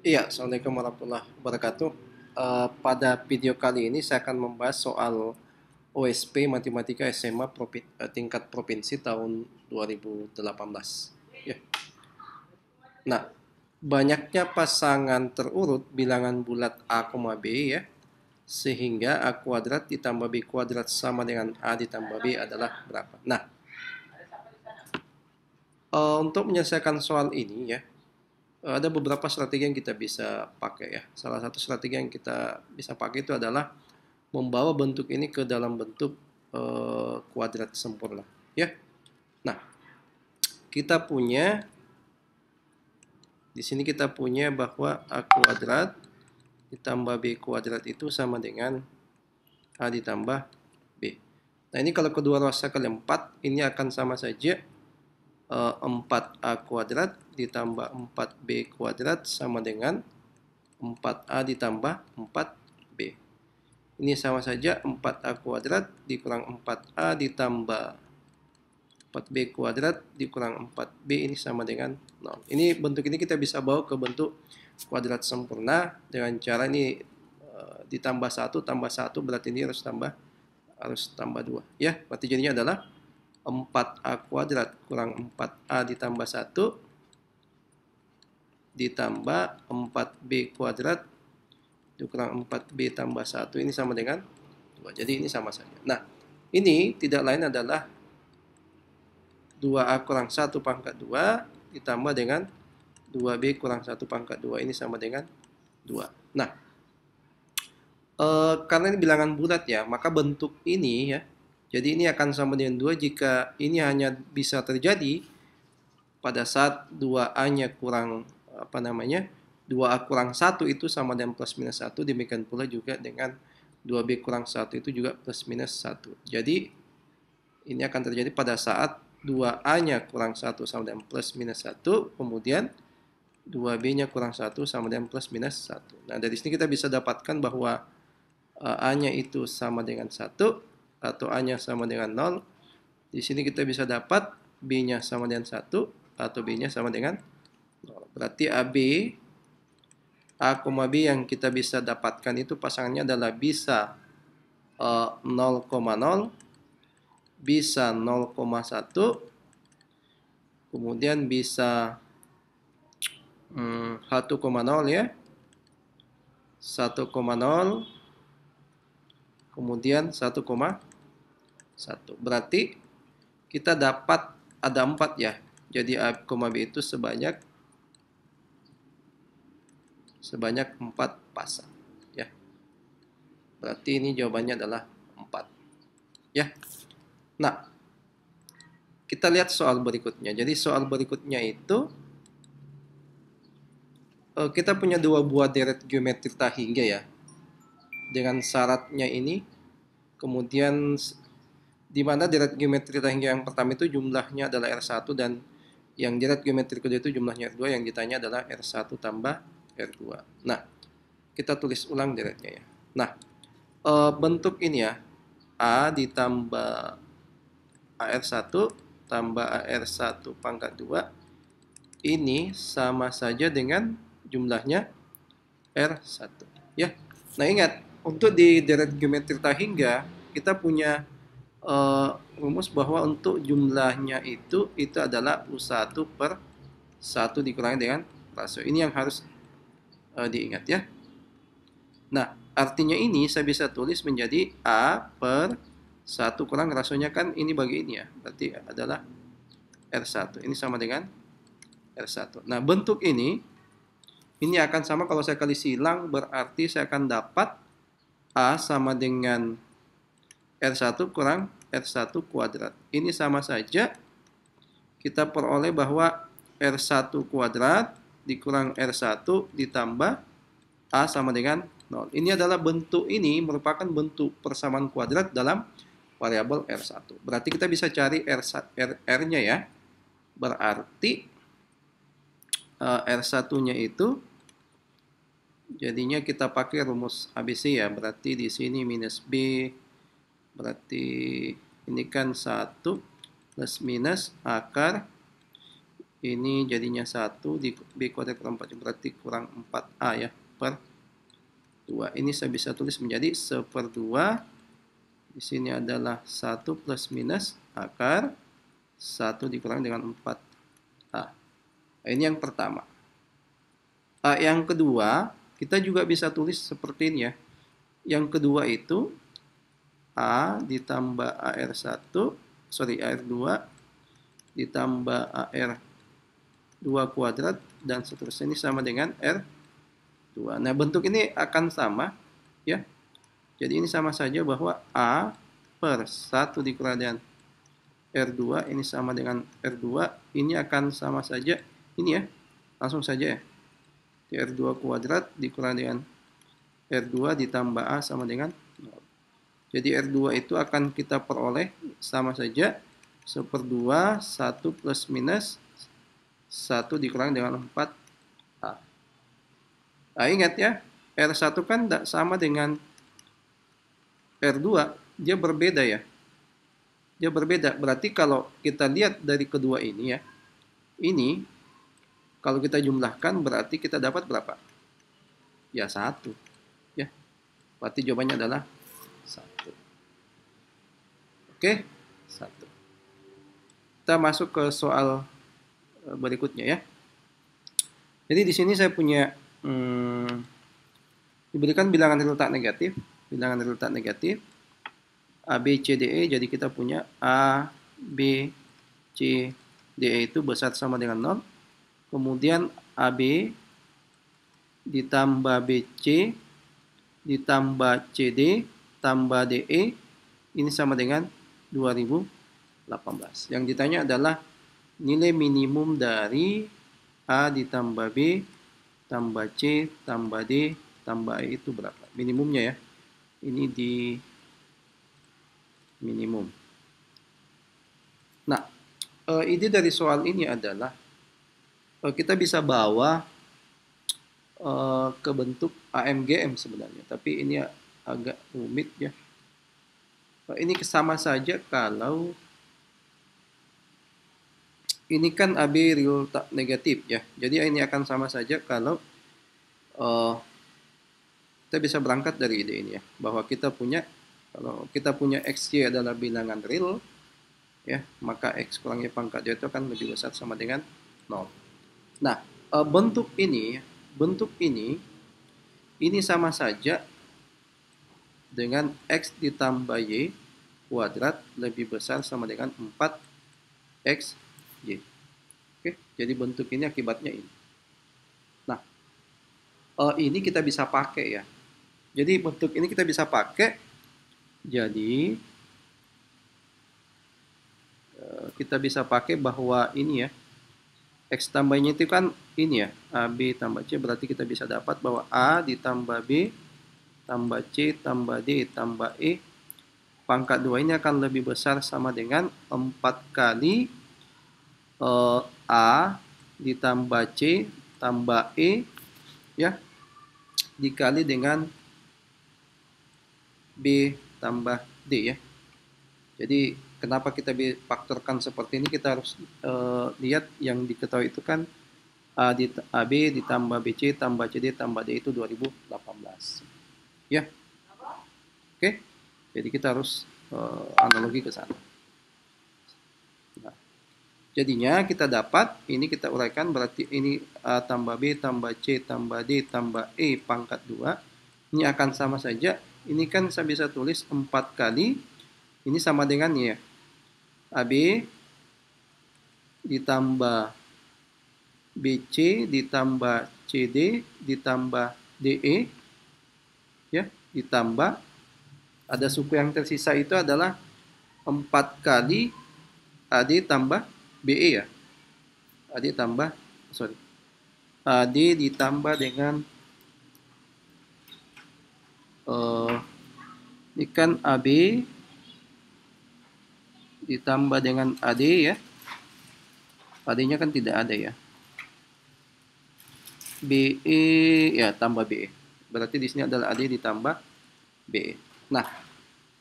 Iya, Assalamualaikum warahmatullahi wabarakatuh. Pada video kali ini saya akan membahas soal OSP Matematika SMA tingkat provinsi tahun 2018. Ya. Nah, banyaknya pasangan terurut bilangan bulat A, B ya, sehingga A kuadrat ditambah B kuadrat sama dengan A ditambah B adalah berapa? Nah, untuk menyelesaikan soal ini ya, ada beberapa strategi yang kita bisa pakai ya. Salah satu strategi yang kita bisa pakai itu adalah membawa bentuk ini ke dalam bentuk kuadrat sempurna ya. Nah, kita punya di sini kita punya bahwa A kuadrat ditambah B kuadrat itu sama dengan A ditambah B. Nah, ini kalau kedua ruas kali 4, ini akan sama saja 4A kuadrat ditambah 4B kuadrat sama dengan 4A ditambah 4B. Ini sama saja 4A kuadrat dikurang 4A ditambah 4B kuadrat dikurang 4B ini sama dengan 0. Ini bentuk ini kita bisa bawa ke bentuk kuadrat sempurna dengan cara ini ditambah 1 tambah 1 berarti ini harus tambah 2 ya. Berarti jadinya adalah 4A kuadrat kurang 4A ditambah 1 ditambah 4B kuadrat dikurang 4B tambah 1 ini sama dengan 2. Jadi ini sama saja. Nah, ini tidak lain adalah 2A kurang 1 pangkat 2 ditambah dengan 2B kurang 1 pangkat 2 ini sama dengan 2. Nah, karena ini bilangan bulat ya, maka bentuk ini ya, jadi ini akan sama dengan 2 jika ini hanya bisa terjadi pada saat 2A-nya kurang, 2A kurang 1 itu sama dengan plus minus 1, demikian pula juga dengan 2B kurang 1 itu juga plus minus 1. Jadi, ini akan terjadi pada saat 2A-nya kurang 1 sama dengan plus minus 1, kemudian 2B-nya kurang 1 sama dengan plus minus 1. Nah, dari sini kita bisa dapatkan bahwa A-nya itu sama dengan 1 atau A-nya sama dengan 0. Di sini kita bisa dapat B-nya sama dengan 1 atau B-nya sama dengan 0. Berarti A, B yang kita bisa dapatkan itu pasangannya adalah bisa 0,0, bisa 0,1, kemudian bisa 1,0 ya, 1,0, kemudian 1,1. Berarti kita dapat ada 4 ya. Jadi A, B itu sebanyak 4 pasang ya. Berarti ini jawabannya adalah 4 ya. Nah, kita lihat soal berikutnya. Jadi soal berikutnya itu kita punya dua buah deret geometri tak hingga ya. Dengan syaratnya ini, kemudian di mana deret geometri tak hingga yang pertama itu jumlahnya adalah R1 dan yang deret geometri kedua itu jumlahnya R2, yang ditanya adalah R1 tambah R2. Nah, kita tulis ulang deretnya ya. Nah, bentuk ini ya, A ditambah AR1 tambah AR1 pangkat 2 ini sama saja dengan jumlahnya R1 ya. Nah, ingat untuk di deret geometri tak hingga kita punya rumus bahwa untuk jumlahnya itu adalah U1 per 1 dikurangi dengan rasio. Ini yang harus diingat ya. Nah, artinya ini saya bisa tulis menjadi A per 1 kurang rasionya kan ini bagi ini ya. Berarti adalah R1. Ini sama dengan R1. Nah, bentuk ini akan sama kalau saya kali silang, berarti saya akan dapat A sama dengan R1 kurang R1 kuadrat. Ini sama saja kita peroleh bahwa R1 kuadrat dikurang R1 ditambah A sama dengan 0. Ini adalah bentuk ini merupakan bentuk persamaan kuadrat dalam variabel R1. Berarti kita bisa cari R-nya ya. Berarti R1-nya itu jadinya kita pakai rumus ABC ya. Berarti di sini minus B, berarti ini kan 1 plus minus akar Ini jadinya 1 di B kuadrat per 4 berarti kurang 4A ya per 2. Ini saya bisa tulis menjadi 1/2. Di sini adalah 1 plus minus akar 1 dikurangi dengan 4A. Ini yang pertama. Yang kedua, kita juga bisa tulis seperti ini ya. Yang kedua itu A ditambah AR2 ditambah AR2 kuadrat dan seterusnya, ini sama dengan R2. Nah, bentuk ini akan sama ya. Jadi ini sama saja bahwa A per 1 dikurangi dengan R2 ini sama dengan R2. Ini akan sama saja ini ya. Langsung saja ya. R2 kuadrat dikurangi dengan R2 ditambah A sama dengan 0. Jadi R2 itu akan kita peroleh sama saja 1/2 1 plus minus 1 dikurangi dengan 4A. Nah, ingat ya, R1 kan tidak sama dengan R2, dia berbeda ya. Dia berbeda, berarti kalau kita lihat dari kedua ini ya, ini kalau kita jumlahkan berarti kita dapat berapa? Ya 1. Ya, berarti jawabannya adalah 1. Oke, 1. Kita masuk ke soal berikutnya ya. Jadi di sini saya punya diberikan bilangan real tak negatif, A, B, C, D, E. Jadi kita punya A, B, C, D, E itu besar sama dengan 0. Kemudian AB ditambah BC ditambah CD tambah DE ini sama dengan 2018. Yang ditanya adalah nilai minimum dari A ditambah B tambah C tambah D tambah E itu berapa? Minimumnya ya. Ini di minimum. Nah, ide dari soal ini adalah kita bisa bawa ke bentuk AMGM sebenarnya, tapi ini agak rumit ya. Ini sama saja kalau ini kan AB real tak negatif ya. Jadi ini akan sama saja kalau kita bisa berangkat dari ide ini ya, bahwa kalau kita punya XY adalah bilangan real ya, maka X kurangi pangkat Y itu akan lebih besar sama dengan 0. Nah, bentuk ini sama saja dengan X ditambah Y kuadrat lebih besar sama dengan 4XY. Oke, jadi bentuk ini akibatnya ini. Nah, ini kita bisa pakai ya. Jadi bentuk ini kita bisa pakai. Jadi kita bisa pakai bahwa ini ya, X tambahnya itu kan ini ya, AB tambah C, berarti kita bisa dapat bahwa A ditambah B tambah C tambah D tambah E pangkat 2 ini akan lebih besar sama dengan 4 kali A ditambah C tambah E ya, dikali dengan B tambah D ya. Jadi kenapa kita faktorkan seperti ini, kita harus lihat yang diketahui itu kan AB ditambah BC tambah CD tambah D itu 2018 ya. Oke, jadi kita harus analogi ke sana. Nah, jadinya kita dapat ini, kita uraikan, berarti ini A tambah B tambah C tambah D tambah E pangkat 2 ini akan sama saja. Ini kan saya bisa tulis 4 kali ini sama dengan ya, AB ditambah BC ditambah CD ditambah DE ya, ditambah ada suku yang tersisa itu adalah 4 kali AD tambah BE ya. AD ditambah dengan ini kan AB ditambah dengan AD ya. AD-nya kan tidak ada ya. BE ya, tambah BE. Berarti di sini adalah AD ditambah BE. Nah,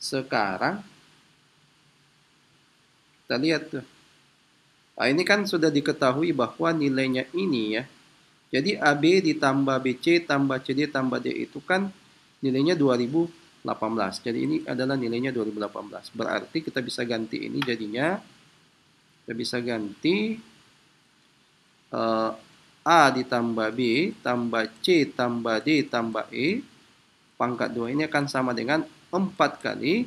sekarang kita lihat tuh. Nah, ini kan sudah diketahui bahwa nilainya ini ya. Jadi AB ditambah BC tambah CD tambah D itu kan nilainya 2018. Jadi ini adalah nilainya 2018. Berarti kita bisa ganti ini jadinya, kita bisa ganti A ditambah B tambah C tambah D tambah E pangkat 2 ini akan sama dengan 4 kali,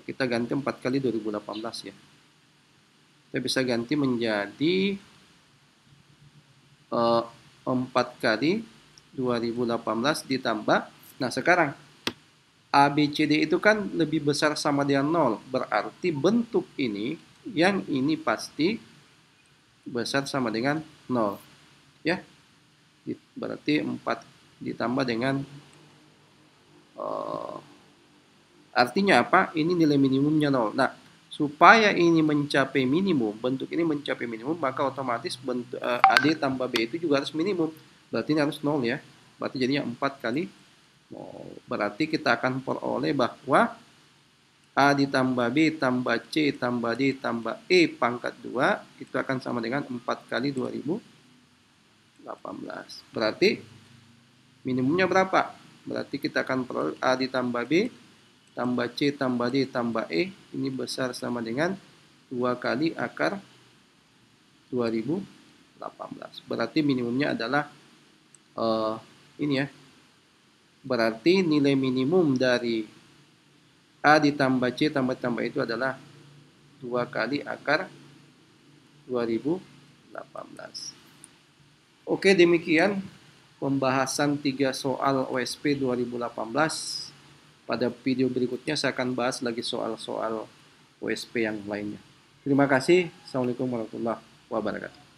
kita ganti 4 kali 2018 ya. Kita bisa ganti menjadi 4 kali 2018 ditambah. Nah sekarang ABCD itu kan lebih besar sama dengan 0. Berarti bentuk ini, yang ini pasti besar sama dengan 0. Ya, berarti 4 ditambah dengan artinya apa? Ini nilai minimumnya 0. Nah, supaya ini mencapai minimum, bentuk ini mencapai minimum, maka otomatis bentuk AD tambah B itu juga harus minimum. Berarti ini harus 0 ya. Berarti jadinya 4 kali 0. Berarti kita akan peroleh bahwa A ditambah B tambah C tambah D tambah E pangkat 2 itu akan sama dengan 4 kali 2018. Berarti minimumnya berapa? Berarti kita akan peroleh A ditambah B tambah C tambah D tambah E ini besar sama dengan 2 kali akar 2018. Berarti minimumnya adalah ini ya. Berarti nilai minimum dari A ditambah C tambah itu adalah 2 kali akar 2018. Oke, demikian pembahasan 3 soal OSP 2018. Pada video berikutnya saya akan bahas lagi soal-soal OSP yang lainnya. Terima kasih. Assalamualaikum warahmatullahi wabarakatuh.